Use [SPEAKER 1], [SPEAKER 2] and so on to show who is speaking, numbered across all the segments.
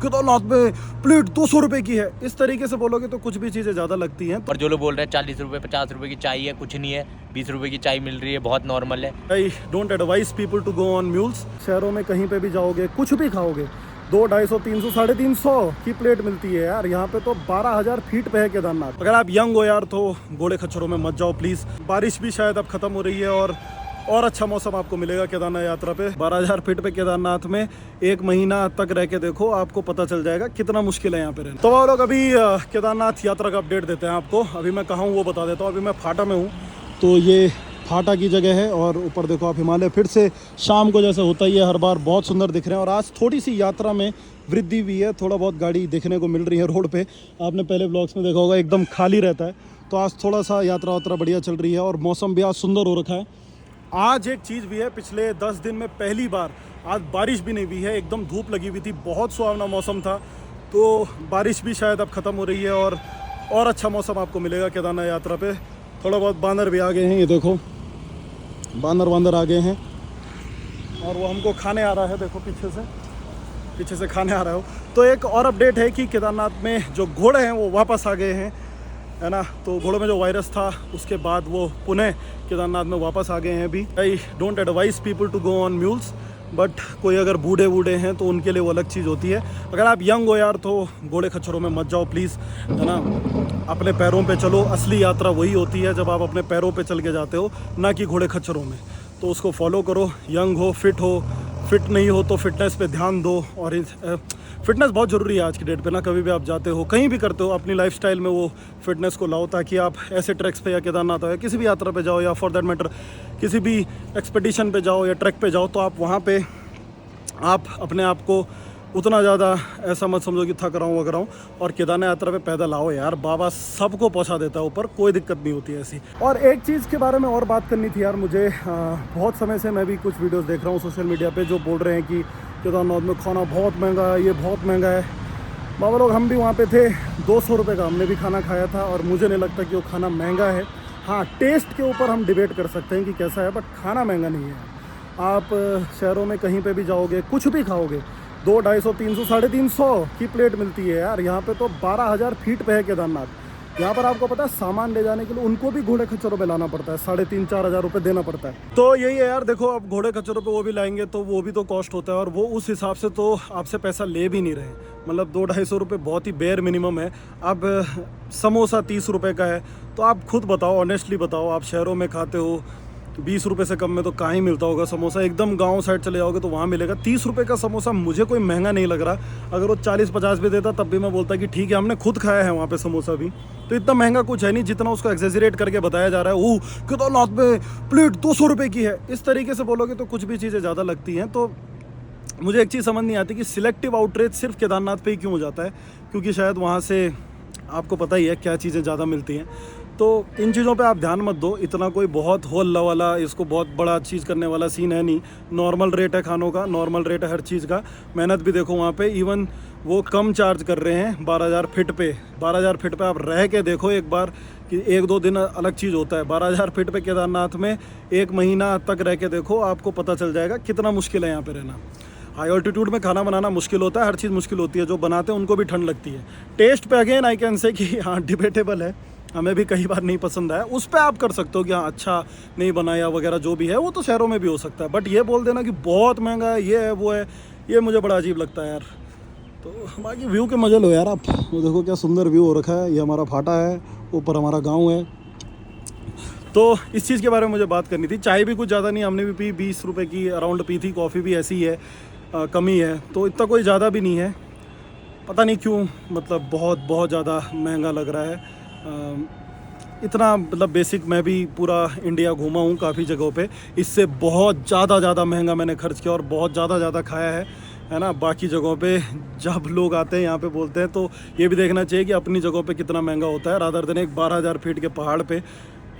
[SPEAKER 1] केदारनाथ में प्लेट 200 रुपए की है, इस तरीके से बोलोगे तो कुछ भी चीज़ें ज़्यादा लगती हैं।
[SPEAKER 2] और जो लोग बोल रहे हैं 40 रुपये 50 रुपये की चाय है, कुछ नहीं है, 20 रुपये की चाय मिल रही है, बहुत नॉर्मल है।
[SPEAKER 1] I don't advise people to go on mules. शहरों में कहीं पे भी जाओगे कुछ भी खाओगे 200, 250, 300, 350 की प्लेट मिलती है यार। यहाँ पे तो 12,000 फीट पे है केदारनाथ। अगर आप यंग हो यार तो घोड़े खच्चरों में मत जाओ प्लीज़। बारिश भी शायद अब ख़त्म हो रही है और अच्छा मौसम आपको मिलेगा केदारनाथ यात्रा पे। 12,000 फीट पे केदारनाथ में 1 महीना तक रह के देखो, आपको पता चल जाएगा कितना मुश्किल है यहाँ पे रहना। तो वो लोग अभी केदारनाथ यात्रा का अपडेट देते हैं आपको। अभी मैं कहाँ हूँ वो बता देता हूँ। अभी मैं फाटा में हूँ, तो ये फाटा की जगह है और ऊपर देखो आप हिमालय फिर से शाम को जैसे होता ही है हर बार, बहुत सुंदर दिख रहे हैं। और आज थोड़ी सी यात्रा में वृद्धि भी है, थोड़ा बहुत गाड़ी देखने को मिल रही है रोड पे। आपने पहले ब्लॉग्स में देखा होगा एकदम खाली रहता है, तो आज थोड़ा सा यात्रा वात्रा बढ़िया चल रही है और मौसम भी आज सुंदर हो रखा है। आज एक चीज़ भी है, पिछले 10 दिन में पहली बार आज बारिश भी नहीं हुई है, एकदम धूप लगी हुई थी, बहुत सुहावना मौसम था। तो बारिश भी शायद अब ख़त्म हो रही है और अच्छा मौसम आपको मिलेगा केदारनाथ यात्रा पे। थोड़ा बहुत बांदर भी आ गए हैं, ये देखो बांदर आ गए हैं और वो हमको खाने आ रहा है, देखो पीछे से खाने आ रहा हो। तो एक और अपडेट है कि केदारनाथ में जो घोड़े हैं वो वापस आ गए हैं, है ना। तो घोड़ों में जो वायरस था उसके बाद वो पुनः केदारनाथ में वापस आ गए हैं अभी। I don't advise people to go on mules, but कोई अगर बूढ़े हैं तो उनके लिए वो अलग चीज़ होती है। अगर आप यंग हो यार तो घोड़े खच्चरों में मत जाओ प्लीज़, है ना। अपने पैरों पे चलो, असली यात्रा वही होती है जब आप अपने पैरों पे चल के जाते हो, ना कि घोड़े खच्चरों में। तो उसको फॉलो करो। यंग हो, फिट नहीं हो तो फिटनेस पे ध्यान दो। और फिटनेस बहुत ज़रूरी है आज की डेट पे ना। कभी भी आप जाते हो, कहीं भी करते हो, अपनी लाइफस्टाइल में वो फिटनेस को लाओ, ताकि आप ऐसे ट्रैक्स पे या केदारनाथ हो या किसी भी यात्रा पे जाओ, या फॉर दैट मैटर किसी भी एक्सपेडिशन पे जाओ या ट्रैक पे जाओ, तो आप वहाँ पे आप अपने आप को उतना ज़्यादा ऐसा मत समझो कि थक रहा हूँ वगैरह हूँ। और केदारनाथ यात्रा पे पैदल आओ यार, बाबा सबको पहुँचा देता है ऊपर, कोई दिक्कत नहीं होती है ऐसी। और एक चीज़ के बारे में और बात करनी थी यार मुझे। बहुत समय से मैं भी कुछ वीडियोस देख रहा हूँ सोशल मीडिया पे, जो बोल रहे हैं कि केदारनाथ में खाना बहुत महंगा है, ये बहुत महंगा है। बाबा लोग हम भी वहाँ पे थे, 200 रुपये का हमने भी खाना खाया था और मुझे नहीं लगता कि वो खाना महंगा है। हाँ, टेस्ट के ऊपर हम डिबेट कर सकते हैं कि कैसा है, बट खाना महंगा नहीं है। आप शहरों में कहीं पे भी जाओगे कुछ भी खाओगे 200, 250, 300, 350 की प्लेट मिलती है यार। यहाँ पे तो 12,000 फीट पे है केदारनाथ। यहाँ पर आपको पता है सामान ले जाने के लिए उनको भी घोड़े खच्चरों पे लाना पड़ता है, 3,500, 4,000 रुपये देना पड़ता है। तो यही है यार, देखो अब घोड़े खच्चरों पे वो भी लाएंगे तो वो भी तो कॉस्ट होता है, और वो उस हिसाब से तो आपसे पैसा ले भी नहीं रहे। मतलब 200-250 रुपये बहुत ही बेयर मिनिमम है। अब समोसा 30 रुपये का है, तो आप खुद बताओ, ऑनेस्टली बताओ, आप शहरों में खाते हो 20 रुपये से कम में तो कहाँ ही मिलता होगा समोसा। एकदम गांव साइड चले जाओगे तो वहाँ मिलेगा। 30 रुपये का समोसा मुझे कोई महंगा नहीं लग रहा। अगर वो 40-50 भी देता तब भी मैं बोलता कि ठीक है, हमने खुद खाया है वहाँ पे समोसा भी, तो इतना महंगा कुछ है नहीं जितना उसको एक्सेजरेट करके बताया जा रहा है। ओह केदारनाथ में प्लेट 200 रुपये की है, इस तरीके से बोलोगे तो कुछ भी चीज़ें ज़्यादा लगती हैं। तो मुझे एक चीज़ समझ नहीं आती कि सिलेक्टिव आउटरीच सिर्फ केदारनाथ पे ही क्यों हो जाता है, क्योंकि शायद वहाँ से आपको पता ही है क्या चीज़ें ज़्यादा मिलती हैं। तो इन चीज़ों पे आप ध्यान मत दो, इतना कोई बहुत होल्ला वाला, इसको बहुत बड़ा चीज़ करने वाला सीन है नहीं। नॉर्मल रेट है खानों का, नॉर्मल रेट है हर चीज़ का। मेहनत भी देखो वहाँ पे, इवन वो कम चार्ज कर रहे हैं 12,000 फीट पे। 12,000 फीट पे आप रह के देखो एक बार कि 1-2 दिन अलग चीज़ होता है। 12,000 फीट पे केदारनाथ में 1 महीना तक रह के देखो, आपको पता चल जाएगा कितना मुश्किल है यहाँ पे रहना। हाई ऑल्टीट्यूड में खाना बनाना मुश्किल होता है, हर चीज़ मुश्किल होती है। जो बनाते हैं उनको भी ठंड लगती है। टेस्ट पे अगेन आई कैन से कि हाँ डिबेटेबल है, हमें भी कई बार नहीं पसंद आया। उस पर आप कर सकते हो कि हाँ अच्छा नहीं बनाया वगैरह, जो भी है वो तो शहरों में भी हो सकता है। बट ये बोल देना कि बहुत महंगा है, ये है वो है, ये मुझे बड़ा अजीब लगता है यार। तो बाकी व्यू के मजे लो यार आप। वो देखो क्या सुंदर व्यू हो रखा है। ये हमारा फाटा है, ऊपर हमारा गाँव है। तो इस चीज़ के बारे में मुझे बात करनी थी। चाय भी कुछ ज़्यादा नहीं, हमने भी पी 20 रुपये की अराउंड पी थी। कॉफ़ी भी ऐसी ही है, कमी है, तो इतना कोई ज़्यादा भी नहीं है। पता नहीं क्यों, मतलब बहुत ज़्यादा महंगा लग रहा है। इतना मतलब बेसिक, मैं भी पूरा इंडिया घूमा हूँ काफ़ी जगहों पे, इससे बहुत ज़्यादा महंगा मैंने खर्च किया और बहुत ज़्यादा खाया है ना। बाकी जगहों पे जब लोग आते हैं यहाँ पे बोलते हैं, तो ये भी देखना चाहिए कि अपनी जगहों पे कितना महंगा होता है। रादर देन एक 12,000 फीट के पहाड़ पे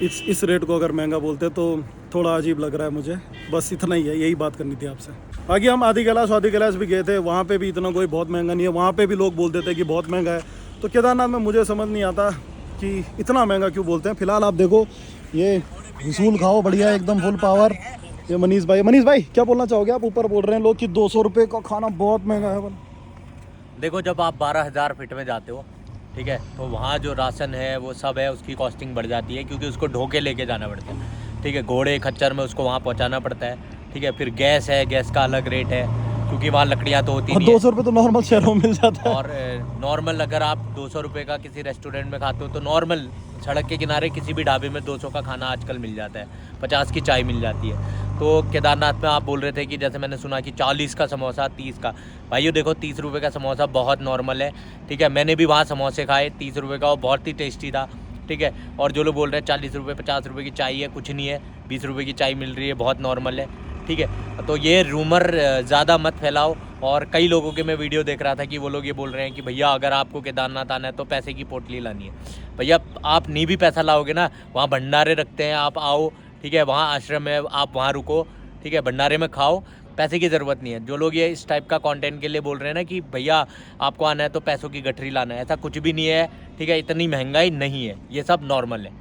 [SPEAKER 1] इस रेट को अगर महंगा बोलते हैं तो थोड़ा अजीब लग रहा है मुझे। बस इतना ही है, यही बात करनी थी आपसे। बाकी हम आदि कैलाश भी गए थे, वहाँ पे भी इतना कोई बहुत महंगा नहीं है। वहाँ पे भी लोग बोल देते हैं कि बहुत महंगा है। तो केदारनाथ में मुझे समझ नहीं आता कि इतना महंगा क्यों बोलते हैं। फिलहाल आप देखो, ये रसूल खाओ बढ़िया एकदम फुल पावर। ये मनीष भाई क्या बोलना चाहोगे आप? ऊपर बोल रहे हैं लोग कि 200 रुपये का खाना बहुत महंगा है।
[SPEAKER 2] देखो जब आप 12,000 फीट में जाते हो, ठीक है, तो वहाँ जो राशन है वो सब है, उसकी कॉस्टिंग बढ़ जाती है क्योंकि उसको ढो के लेके जाना पड़ता है, ठीक है, घोड़े खच्चर में उसको वहाँ पहुँचाना पड़ता है, ठीक है। फिर गैस है, गैस का अलग रेट है क्योंकि वहाँ लकड़ियाँ तो होती नहीं है।
[SPEAKER 1] 200 रुपये तो नॉर्मल शहरों में मिल जाता है।
[SPEAKER 2] और नॉर्मल अगर आप 200 रुपये का किसी रेस्टोरेंट में खाते हो तो नॉर्मल सड़क के किनारे किसी भी ढाबे में 200 का खाना आजकल मिल जाता है, 50 की चाय मिल जाती है। तो केदारनाथ में आप बोल रहे थे कि जैसे मैंने सुना कि 40 का समोसा, 30 का, भाइयों देखो 30 रुपये का समोसा बहुत नॉर्मल है, ठीक है। मैंने भी वहाँ समोसे खाए 30 रुपये का, वो बहुत ही टेस्टी था, ठीक है। और जो लोग बोल रहे हैं 40 रुपये 50 रुपये की चाय है, कुछ नहीं है, 20 रुपये की चाय मिल रही है, बहुत नॉर्मल है, ठीक है। तो ये रूमर ज़्यादा मत फैलाओ। और कई लोगों के मैं वीडियो देख रहा था कि वो लोग ये बोल रहे हैं कि भैया अगर आपको केदारनाथ आना है तो पैसे की पोटली लानी है। भैया आप नहीं भी पैसा लाओगे ना, वहाँ भंडारे रखते हैं, आप आओ, ठीक है, वहाँ आश्रम है, आप वहाँ रुको, ठीक है, भंडारे में खाओ, पैसे की ज़रूरत नहीं है। जो लोग ये इस टाइप का कंटेंट के लिए बोल रहे हैं ना कि भैया आपको आना है तो पैसों की गठरी लाना है, ऐसा कुछ भी नहीं है, ठीक है। इतनी महंगाई नहीं है, ये सब नॉर्मल है।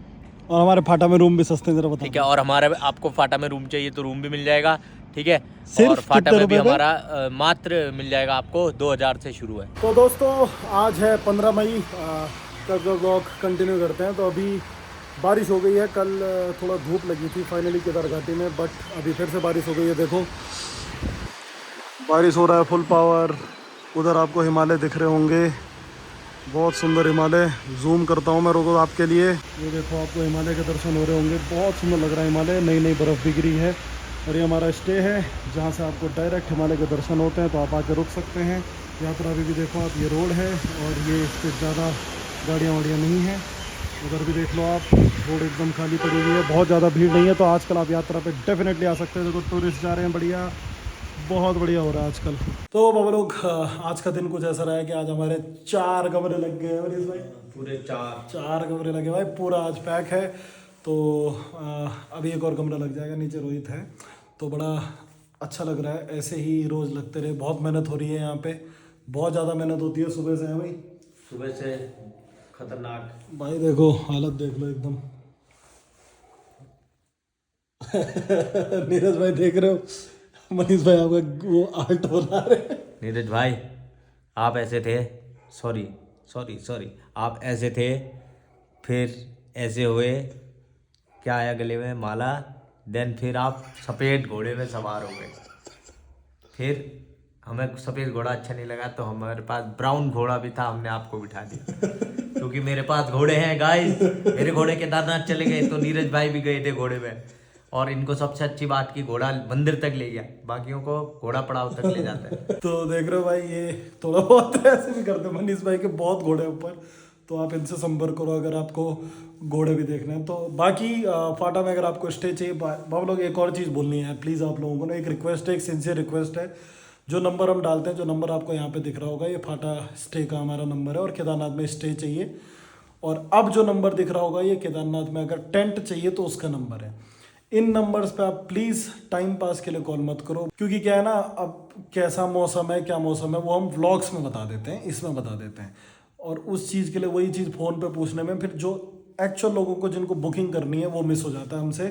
[SPEAKER 1] और हमारे फाटा में रूम भी सस्ते हैं, जरा बताओ।
[SPEAKER 2] ठीक है, और हमारे आपको फाटा में रूम चाहिए तो रूम भी मिल जाएगा, ठीक है।
[SPEAKER 1] सिर्फ
[SPEAKER 2] और फाटा
[SPEAKER 1] कितने
[SPEAKER 2] में भी
[SPEAKER 1] रुपए पे?
[SPEAKER 2] हमारा मात्र मिल जाएगा आपको 2000 से शुरू है।
[SPEAKER 1] तो दोस्तों आज है 15 मई, कल का ब्लॉग कंटिन्यू करते हैं। तो अभी बारिश हो गई है, कल थोड़ा धूप लगी थी फाइनली केदार घाटी में, बट अभी फिर से बारिश हो गई है। देखो बारिश हो रहा है फुल पावर। उधर आपको हिमालय दिख रहे होंगे, बहुत सुंदर हिमालय। जूम करता हूँ मैं रोको आपके लिए। ये देखो आपको हिमालय के दर्शन हो रहे होंगे, बहुत सुंदर लग रहा है हिमालय। नई नई बर्फ़ भी गिरी है और ये हमारा स्टे है जहाँ से आपको डायरेक्ट हिमालय के दर्शन होते हैं, तो आप आके रुक सकते हैं। यात्रा भी देखो आप, ये रोड है और ये इस पर ज़्यादा गाड़ियाँ वाड़ियाँ नहीं हैं। उधर भी देख लो आप, रोड एकदम खाली पड़ी हुई है, बहुत ज़्यादा भीड़ नहीं है। तो आजकल आप यात्रा पे डेफिनेटली आ सकते हैं। देखो टूरिस्ट जा रहे हैं, बढ़िया, बहुत बढ़िया हो रहा है आजकल। तो बाबा लोग आज का दिन कुछ ऐसा रहा है कि आज हमारे 4 कमरे लग गए हैं भाई,
[SPEAKER 2] पूरे
[SPEAKER 1] 4 कमरे लगे भाई, पूरा आज पैक है। तो अभी एक और कमरा लग जाएगा, नीचे रोहित है। तो बड़ा अच्छा लग रहा है, ऐसे ही रोज़ लगते रहे। बहुत मेहनत हो रही है यहाँ पे, बहुत ज़्यादा मेहनत होती है सुबह से, है भाई,
[SPEAKER 2] सुबह से खतरनाक।
[SPEAKER 1] भाई देखो हालत देख लो एकदम। नीरज भाई देख रहे हो, मनीष भाई आपका वो आर्ट बना रहे हैं।
[SPEAKER 2] नीरज भाई आप ऐसे थे, सॉरी सॉरी सॉरी, आप ऐसे थे, फिर ऐसे हुए, क्या आया गले में, माला, देन फिर आप सफ़ेद घोड़े में सवार हो गए। फिर हमें सफ़ेद घोड़ा अच्छा नहीं लगा तो हमारे पास ब्राउन घोड़ा भी था, हमने आपको बिठा दिया क्योंकि मेरे पास घोड़े हैं गाइस। मेरे घोड़े केदारनाथ चले गए तो नीरज भाई भी गए थे घोड़े में, और इनको सबसे अच्छी बात की घोड़ा मंदिर तक ले गया, बाकियों को घोड़ा पड़ाव तक ले जाता है।
[SPEAKER 1] तो देख रहे हो भाई, ये थोड़ा बहुत ऐसे भी करते हैं। मनीष भाई के बहुत घोड़े ऊपर, तो आप इनसे संपर्क करो अगर आपको घोड़े भी देखने हैं। तो बाकी फाटा में अगर आपको स्टे चाहिए, बाबा लोग एक और चीज़ बोलनी है प्लीज़ आप लोगों को ना, एक रिक्वेस्ट है, एक सिंसियर रिक्वेस्ट है। जो नंबर हम डालते हैं, जो नंबर आपको यहाँ पे दिख रहा होगा, ये फाटा स्टे का हमारा नंबर है और केदारनाथ में स्टे चाहिए। और अब जो नंबर दिख रहा होगा, ये केदारनाथ में अगर टेंट चाहिए तो उसका नंबर है। इन नंबर्स पे आप प्लीज़ टाइम पास के लिए कॉल मत करो, क्योंकि क्या है ना, अब कैसा मौसम है, क्या मौसम है, वो हम व्लॉग्स में बता देते हैं, इसमें बता देते हैं। और उस चीज़ के लिए वही चीज़ फ़ोन पे पूछने में फिर जो एक्चुअल लोगों को जिनको बुकिंग करनी है वो मिस हो जाता है हमसे।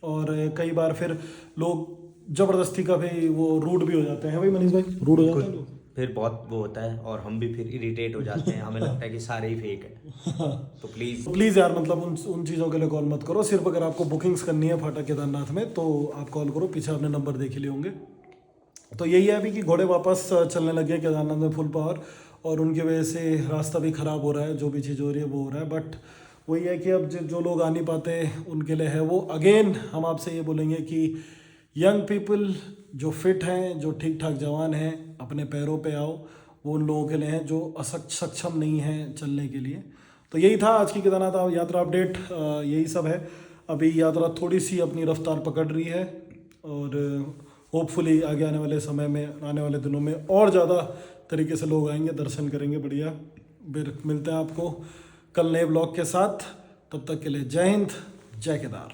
[SPEAKER 1] और कई बार फिर लोग ज़बरदस्ती का भी वो रूड भी हो जाते हैं भाई, मनीष भाई रूड हो जाते हैं लोग,
[SPEAKER 2] फिर बहुत वो होता है और हम भी फिर इरिटेट हो जाते हैं, हमें लगता है कि सारे ही फेक है। तो प्लीज़
[SPEAKER 1] यार मतलब उन चीज़ों के लिए कॉल मत करो। सिर्फ अगर आपको बुकिंग्स करनी है फाटा केदारनाथ में तो आप कॉल करो, पीछे आपने नंबर देख लिए होंगे। तो यही है अभी कि घोड़े वापस चलने लगे केदारनाथ में फुल पावर, और उनकी वजह से रास्ता भी ख़राब हो रहा है, जो भी चीज़ हो रही है वो हो रहा है। बट वही है कि अब जो लोग आ नहीं पाते उनके लिए है वो। अगेन हम आपसे ये बोलेंगे कि यंग पीपल जो फिट हैं, जो ठीक ठाक जवान हैं, अपने पैरों पे आओ, वो उन लोगों के लिए हैं जो सक्षम नहीं हैं चलने के लिए। तो यही था आज की केदारनाथ यात्रा अपडेट, यही सब है। अभी यात्रा थोड़ी सी अपनी रफ्तार पकड़ रही है और होपफुली आगे आने वाले समय में, आने वाले दिनों में और ज़्यादा तरीके से लोग आएंगे, दर्शन करेंगे, बढ़िया। फिर मिलते हैं आपको कल नए ब्लॉग के साथ, तब तक के लिए जय हिंद, जय केदार।